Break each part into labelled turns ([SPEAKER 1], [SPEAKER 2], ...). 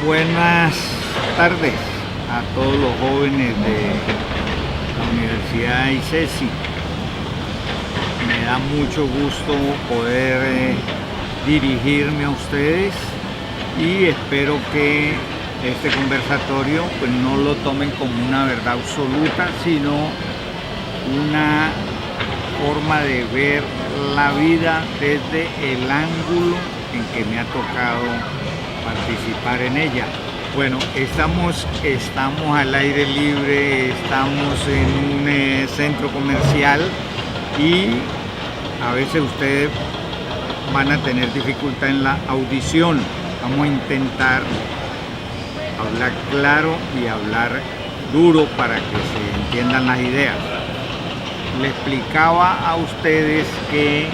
[SPEAKER 1] Buenas tardes a todos los jóvenes de la Universidad ICESI. Me da mucho gusto poder dirigirme a ustedes y espero que este conversatorio pues no lo tomen como una verdad absoluta, sino una forma de ver la vida desde el ángulo en que me ha tocado participar en ella. Bueno, estamos al aire libre, estamos en un centro comercial y a veces ustedes van a tener dificultad en la audición. Vamos a intentar hablar claro y hablar duro para que se entiendan las ideas. Le explicaba a ustedes que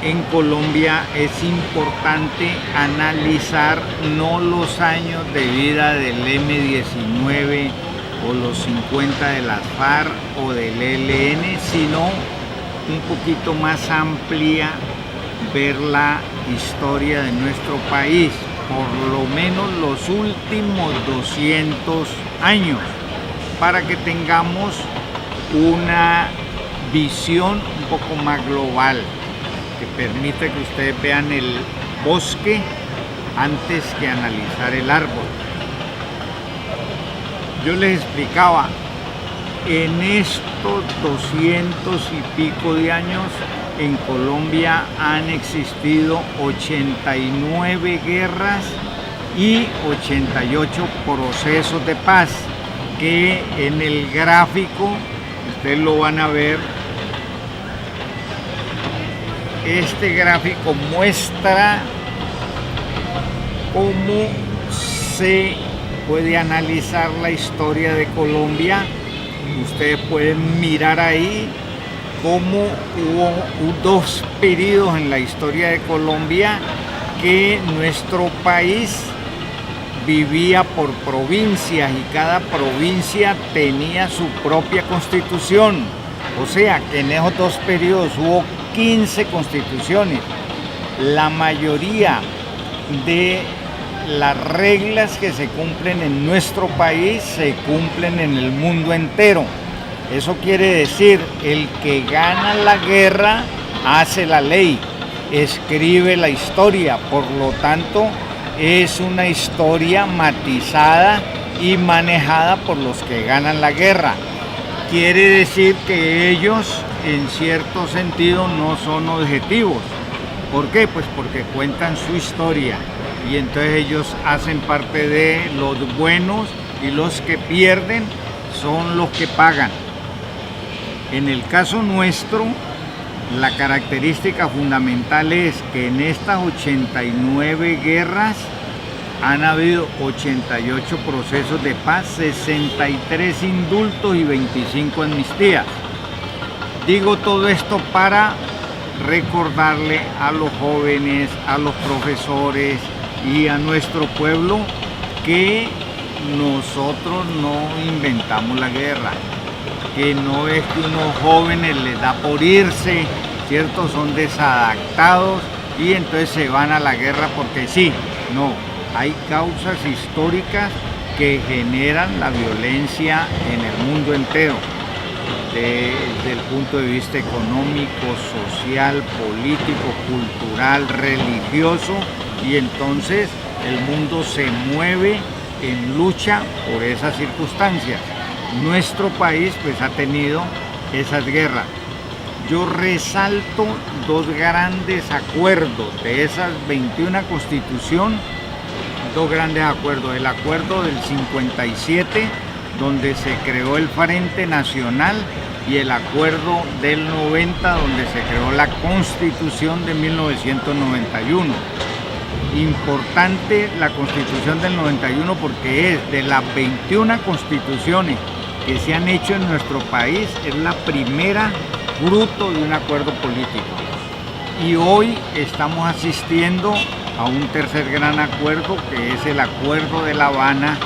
[SPEAKER 1] en Colombia es importante analizar no los años de vida del M-19 o los 50 de las FARC o del ELN, sino un poquito más amplia ver la historia de nuestro país, por lo menos los últimos 200 años, para que tengamos una visión un poco más global, que permite que ustedes vean el bosque antes que analizar el árbol. Yo les explicaba, en estos 200 y pico de años en Colombia han existido 89 guerras y 88 procesos de paz, que en el gráfico ustedes lo van a ver. Este gráfico muestra cómo se puede analizar la historia de Colombia. Ustedes pueden mirar ahí cómo hubo dos periodos en la historia de Colombia, que nuestro país vivía por provincias y cada provincia tenía su propia constitución. O sea que en esos dos periodos hubo 15 constituciones. La mayoría de las reglas que se cumplen en nuestro país se cumplen en el mundo entero. Eso quiere decir, el que gana la guerra hace la ley, escribe la historia, por lo tanto es una historia matizada y manejada por los que ganan la guerra. Quiere decir que ellos, en cierto sentido, no son objetivos. ¿Por qué? Pues porque cuentan su historia y entonces ellos hacen parte de los buenos y los que pierden son los que pagan. En el caso nuestro, la característica fundamental es que en estas 89 guerras han habido 88 procesos de paz, 63 indultos y 25 amnistías. Digo todo esto para recordarle a los jóvenes, a los profesores y a nuestro pueblo que nosotros no inventamos la guerra, que no es que unos jóvenes les da por irse, ¿cierto? Son desadaptados y entonces se van a la guerra porque sí. No, hay causas históricas que generan la violencia en el mundo entero, desde el punto de vista económico, social, político, cultural, religioso, y entonces el mundo se mueve en lucha por esas circunstancias. Nuestro país pues ha tenido esas guerras. Yo resalto dos grandes acuerdos de esas 21 constitución, dos grandes acuerdos. El acuerdo del 57, donde se creó el Frente Nacional, y el acuerdo del 90, donde se creó la Constitución de 1991. Importante la Constitución del 91 porque es de las 21 constituciones que se han hecho en nuestro país, es la primera fruto de un acuerdo político. Y hoy estamos asistiendo a un tercer gran acuerdo, que es el Acuerdo de La Habana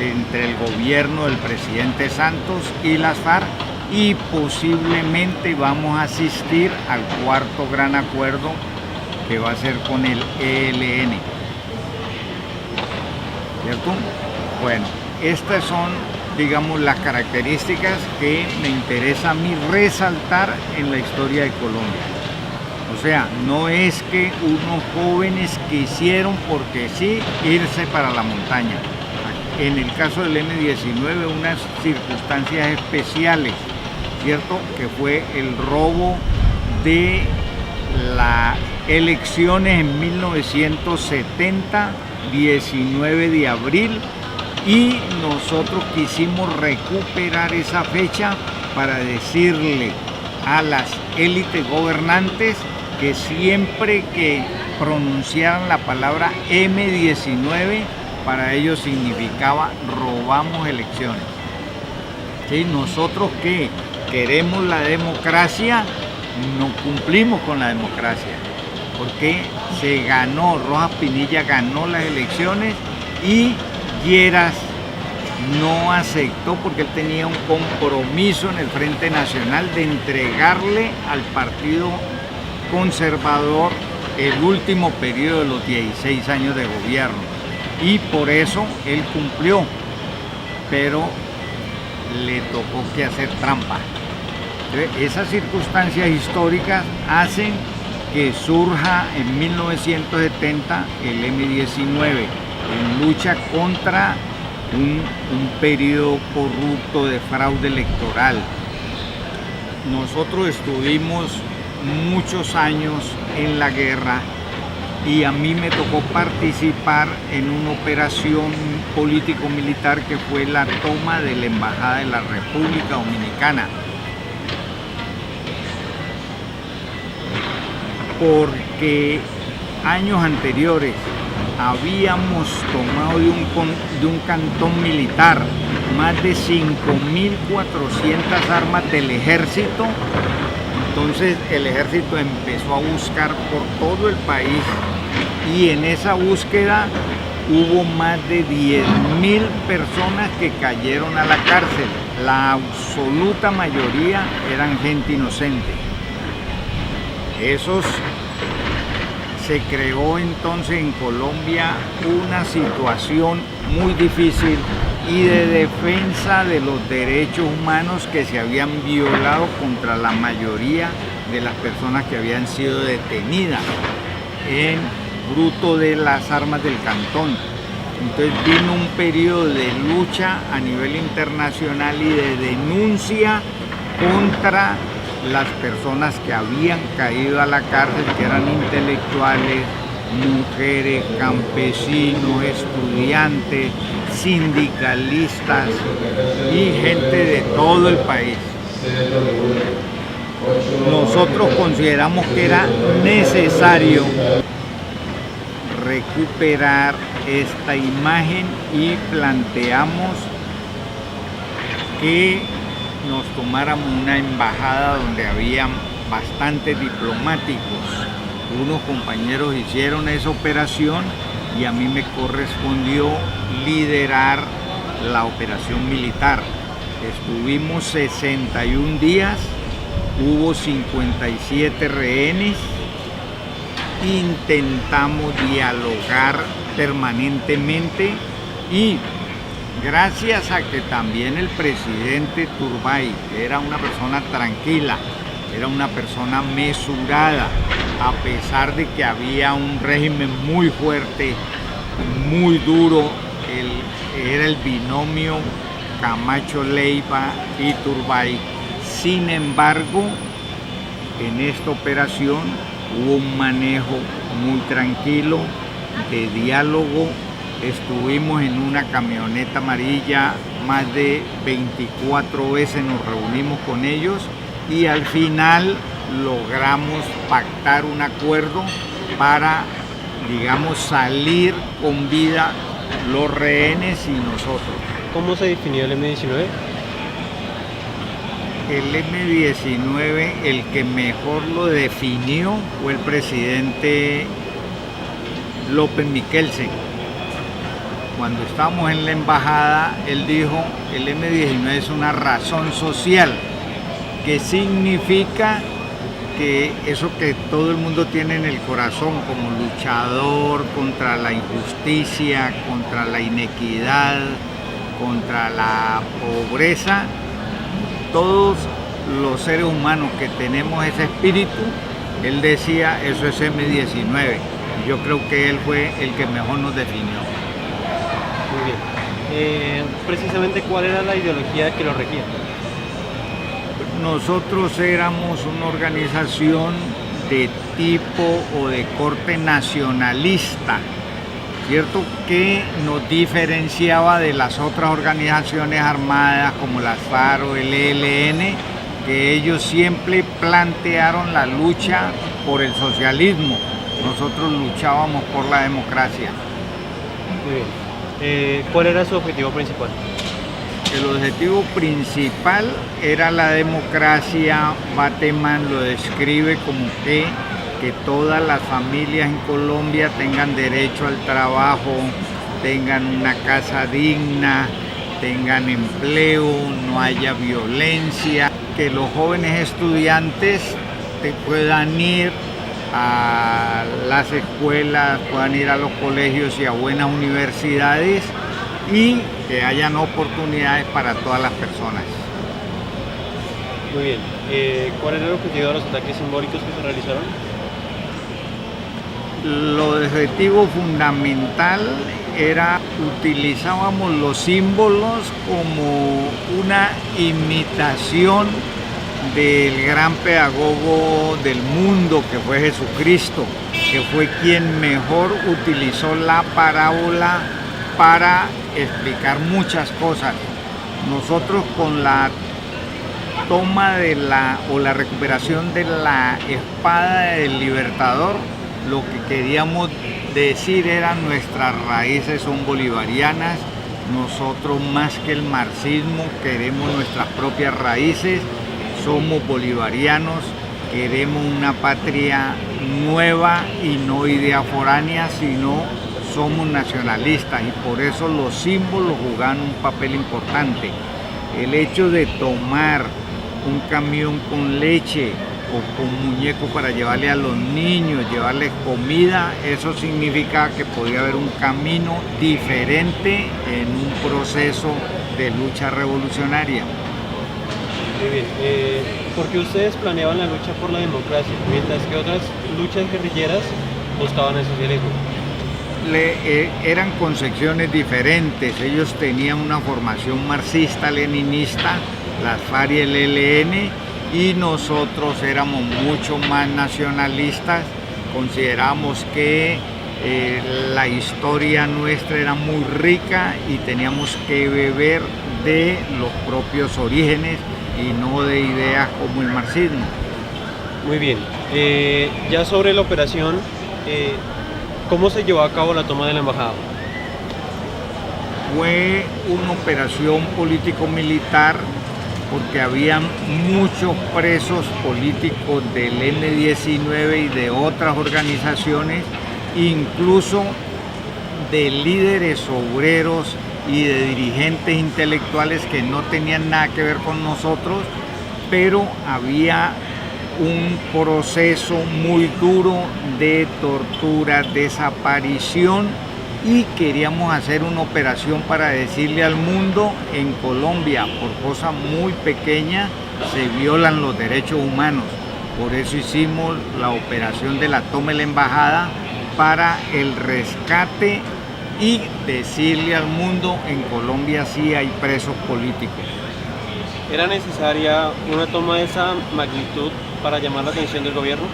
[SPEAKER 1] entre el gobierno del presidente Santos y las FARC, y posiblemente vamos a asistir al cuarto gran acuerdo, que va a ser con el ELN. ¿cierto? Bueno, estas son, digamos, las características que me interesa a mí resaltar en la historia de Colombia. O sea, no es que unos jóvenes quisieron porque sí irse para la montaña. En el caso del M-19, unas circunstancias especiales, ¿cierto? Que fue el robo de las elecciones en 1970, 19 de abril, y nosotros quisimos recuperar esa fecha para decirle a las élites gobernantes que siempre que pronunciaran la palabra M-19, para ellos significaba robamos elecciones. ¿Sí? Nosotros que queremos la democracia, no cumplimos con la democracia, porque se ganó, Rojas Pinilla ganó las elecciones y Lleras no aceptó porque él tenía un compromiso en el Frente Nacional de entregarle al Partido Conservador el último periodo de los 16 años de gobierno, y por eso él cumplió, pero le tocó que hacer trampa. Entonces, esas circunstancias históricas hacen que surja en 1970 el M-19 en lucha contra un periodo corrupto de fraude electoral. Nosotros estuvimos muchos años en la guerra y a mí me tocó participar en una operación político-militar que fue la toma de la Embajada de la República Dominicana. Porque años anteriores habíamos tomado de un cantón militar más de 5.400 armas del ejército. Entonces el ejército empezó a buscar por todo el país y en esa búsqueda hubo más de 10.000 personas que cayeron a la cárcel. La absoluta mayoría eran gente inocente. Se creó entonces en Colombia una situación muy difícil y de defensa de los derechos humanos que se habían violado contra la mayoría de las personas que habían sido detenidas en fruto de las armas del cantón. Entonces vino un periodo de lucha a nivel internacional y de denuncia contra las personas que habían caído a la cárcel, que eran intelectuales, mujeres, campesinos, estudiantes, sindicalistas y gente de todo el país. Nosotros consideramos que era necesario recuperar esta imagen y planteamos que nos tomáramos una embajada donde habían bastantes diplomáticos. Unos compañeros hicieron esa operación y a mí me correspondió liderar la operación militar. Estuvimos 61 días, hubo 57 rehenes, intentamos dialogar permanentemente y gracias a que también el presidente Turbay era una persona tranquila, era una persona mesurada, a pesar de que había un régimen muy fuerte, muy duro, era el binomio Camacho Leiva y Turbay. Sin embargo, en esta operación hubo un manejo muy tranquilo, de diálogo. Estuvimos en una camioneta amarilla más de 24 veces, nos reunimos con ellos y al final logramos pactar un acuerdo para, digamos, salir con vida los rehenes y nosotros.
[SPEAKER 2] ¿Cómo se definió el M-19?
[SPEAKER 1] El M-19, el que mejor lo definió fue el presidente López Miquelsen. Cuando estábamos en la embajada, él dijo, el M-19 es una razón social, que significa que eso que todo el mundo tiene en el corazón como luchador contra la injusticia, contra la inequidad, contra la pobreza, todos los seres humanos que tenemos ese espíritu, él decía, eso es M-19. Y yo creo que él fue el que mejor nos definió.
[SPEAKER 2] Muy bien. Precisamente, ¿cuál era la ideología que lo regía?
[SPEAKER 1] Nosotros éramos una organización de tipo o de corte nacionalista, ¿cierto? Que nos diferenciaba de las otras organizaciones armadas como las FARC o el ELN, que ellos siempre plantearon la lucha por el socialismo. Nosotros luchábamos por la democracia.
[SPEAKER 2] Muy bien. ¿Cuál era su objetivo principal?
[SPEAKER 1] El objetivo principal era la democracia. Bateman lo describe como que todas las familias en Colombia tengan derecho al trabajo, tengan una casa digna, tengan empleo, no haya violencia, que los jóvenes estudiantes puedan ir a las escuelas, puedan ir a los colegios y a buenas universidades y que hayan oportunidades para todas las personas.
[SPEAKER 2] Muy bien. ¿Cuál era el objetivo de los ataques simbólicos que se realizaron?
[SPEAKER 1] El objetivo fundamental era, utilizábamos los símbolos como una imitación del gran pedagogo del mundo que fue Jesucristo, que fue quien mejor utilizó la parábola para explicar muchas cosas. Nosotros con la toma de la recuperación de la espada del Libertador, lo que queríamos decir era nuestras raíces son bolivarianas, nosotros más que el marxismo queremos nuestras propias raíces, somos bolivarianos, queremos una patria nueva y no idea foránea, sino somos nacionalistas y por eso los símbolos jugan un papel importante. El hecho de tomar un camión con leche o con muñecos para llevarle a los niños, llevarles comida, eso significa que podría haber un camino diferente en un proceso de lucha revolucionaria.
[SPEAKER 2] Muy bien. ¿Por qué ustedes planeaban la lucha por la democracia, mientras que otras luchas guerrilleras buscaban el socialismo?
[SPEAKER 1] Eran concepciones diferentes. Ellos tenían una formación marxista-leninista, las FARC y el ELN, y nosotros éramos mucho más nacionalistas. Consideramos que la historia nuestra era muy rica y teníamos que beber de los propios orígenes y no de ideas como el marxismo.
[SPEAKER 2] Muy bien. Ya sobre la operación, ¿cómo se llevó a cabo la toma de la embajada?
[SPEAKER 1] Fue una operación político-militar porque habían muchos presos políticos del M-19 y de otras organizaciones, incluso de líderes obreros y de dirigentes intelectuales que no tenían nada que ver con nosotros, pero había un proceso muy duro de tortura, desaparición, y queríamos hacer una operación para decirle al mundo: en Colombia, por cosas muy pequeñas, se violan los derechos humanos. Por eso hicimos la operación de la toma de la embajada, para el rescate y decirle al mundo: en Colombia sí hay presos políticos.
[SPEAKER 2] ¿Era necesaria una toma de esa magnitud para llamar la atención del gobierno?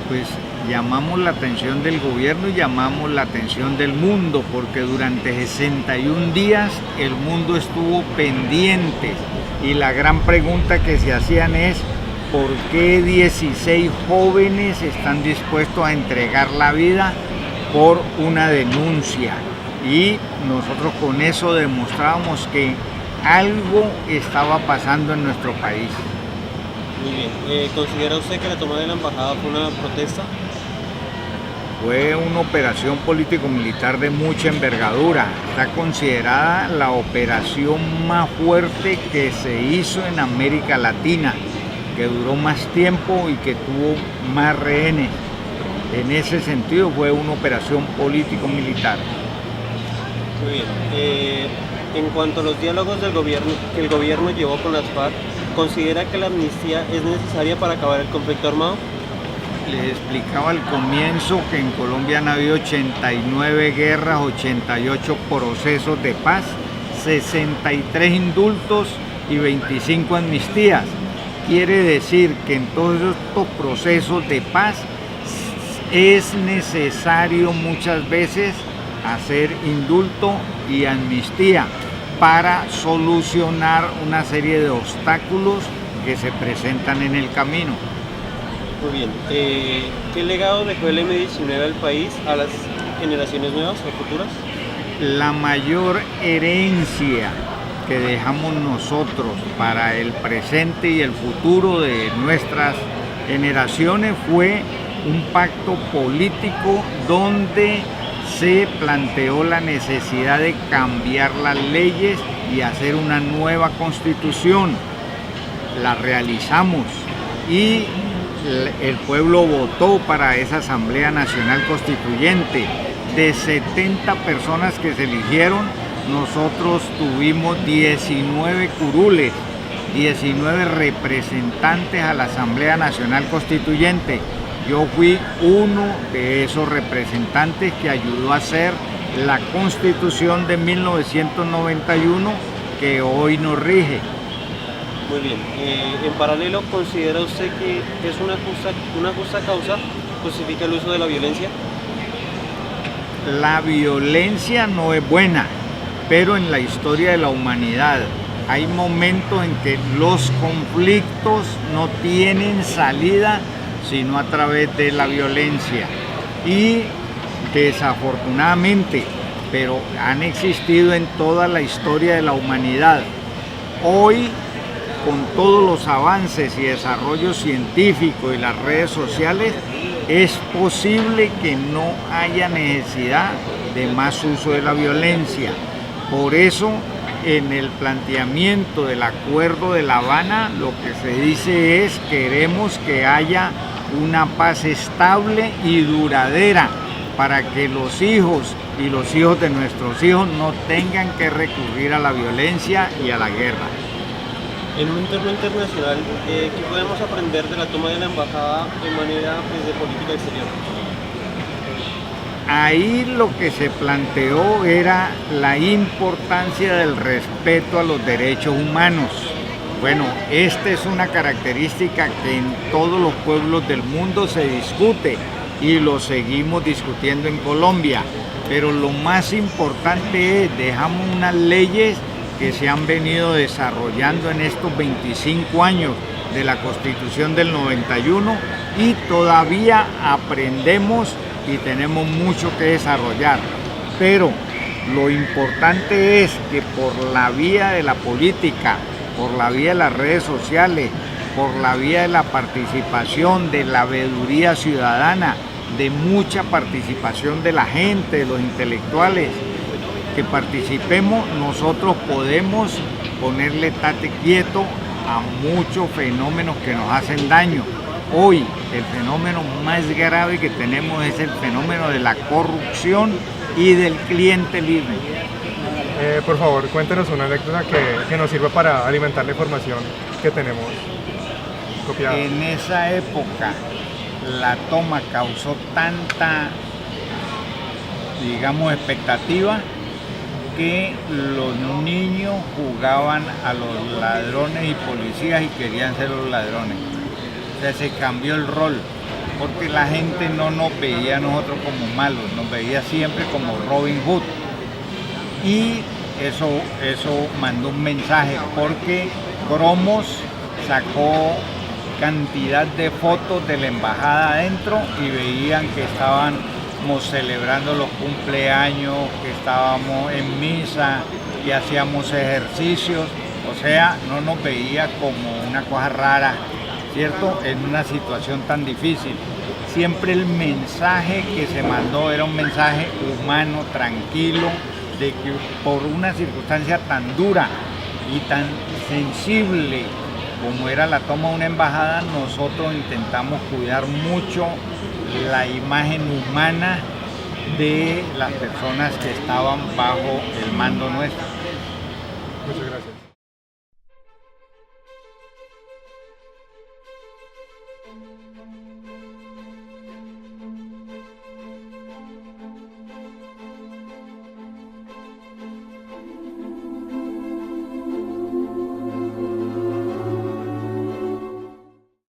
[SPEAKER 1] Pues llamamos la atención del gobierno y llamamos la atención del mundo, porque durante 61 días el mundo estuvo pendiente y la gran pregunta que se hacían es: ¿por qué 16 jóvenes están dispuestos a entregar la vida por una denuncia? Y nosotros con eso demostrábamos que algo estaba pasando en nuestro país.
[SPEAKER 2] Muy bien. ¿Considera usted que la toma de la embajada fue una protesta?
[SPEAKER 1] Fue una operación político-militar de mucha envergadura. Está considerada la operación más fuerte que se hizo en América Latina. que duró más tiempo y que tuvo más rehenes. En ese sentido fue una operación político-militar.
[SPEAKER 2] Muy bien. En cuanto a los diálogos que el gobierno llevó con las FARC, ¿considera que la amnistía es necesaria para acabar el conflicto armado?
[SPEAKER 1] Les explicaba al comienzo que en Colombia han habido 89 guerras, 88 procesos de paz, 63 indultos y 25 amnistías. Quiere decir que en todos estos procesos de paz es necesario muchas veces hacer indulto y amnistía para solucionar una serie de obstáculos que se presentan en el camino.
[SPEAKER 2] Muy bien. ¿Qué legado dejó el M-19 al país, a las generaciones nuevas o futuras?
[SPEAKER 1] La mayor herencia que dejamos nosotros para el presente y el futuro de nuestras generaciones fue un pacto político donde se planteó la necesidad de cambiar las leyes y hacer una nueva constitución. La realizamos y el pueblo votó para esa Asamblea Nacional Constituyente. De 70 personas que se eligieron, nosotros tuvimos 19 curules, 19 representantes a la Asamblea Nacional Constituyente. Yo fui uno de esos representantes que ayudó a hacer la Constitución de 1991 que hoy nos rige.
[SPEAKER 2] Muy bien. En paralelo, ¿considera usted que es una justa causa justifica el uso de la violencia?
[SPEAKER 1] La violencia no es buena, pero en la historia de la humanidad hay momentos en que los conflictos no tienen salida sino a través de la violencia. Y desafortunadamente, pero han existido en toda la historia de la humanidad. Hoy, con todos los avances y desarrollos científicos y las redes sociales, es posible que no haya necesidad de más uso de la violencia. Por eso, en el planteamiento del Acuerdo de La Habana, lo que se dice es: queremos que haya una paz estable y duradera para que los hijos y los hijos de nuestros hijos no tengan que recurrir a la violencia y a la guerra.
[SPEAKER 2] En un entorno internacional, ¿qué podemos aprender de la toma de la embajada en manera de política exterior?
[SPEAKER 1] Ahí lo que se planteó era la importancia del respeto a los derechos humanos. Bueno, esta es una característica que en todos los pueblos del mundo se discute y lo seguimos discutiendo en Colombia. Pero lo más importante es, dejamos unas leyes que se han venido desarrollando en estos 25 años de la Constitución del 91 y todavía aprendemos y tenemos mucho que desarrollar. Pero lo importante es que por la vía de la política, por la vía de las redes sociales, por la vía de la participación, de la veeduría ciudadana, de mucha participación de la gente, de los intelectuales, que participemos, nosotros podemos ponerle tate quieto a muchos fenómenos que nos hacen daño. Hoy el fenómeno más grave que tenemos es el fenómeno de la corrupción y del clientelismo.
[SPEAKER 3] Por favor, cuéntenos una anécdota que nos sirva para alimentar la información que tenemos copiada.
[SPEAKER 1] En esa época la toma causó tanta, digamos, expectativa que los niños jugaban a los ladrones y policías y querían ser los ladrones. O sea, se cambió el rol, porque la gente no nos veía a nosotros como malos, nos veía siempre como Robin Hood. Y eso mandó un mensaje, porque Cromos sacó cantidad de fotos de la embajada adentro y veían que estábamos celebrando los cumpleaños, que estábamos en misa y hacíamos ejercicios. O sea, no nos veía como una cosa rara, ¿cierto? En una situación tan difícil. Siempre el mensaje que se mandó era un mensaje humano, tranquilo, de que por una circunstancia tan dura y tan sensible como era la toma de una embajada, nosotros intentamos cuidar mucho la imagen humana de las personas que estaban bajo el mando nuestro.
[SPEAKER 3] Muchas gracias.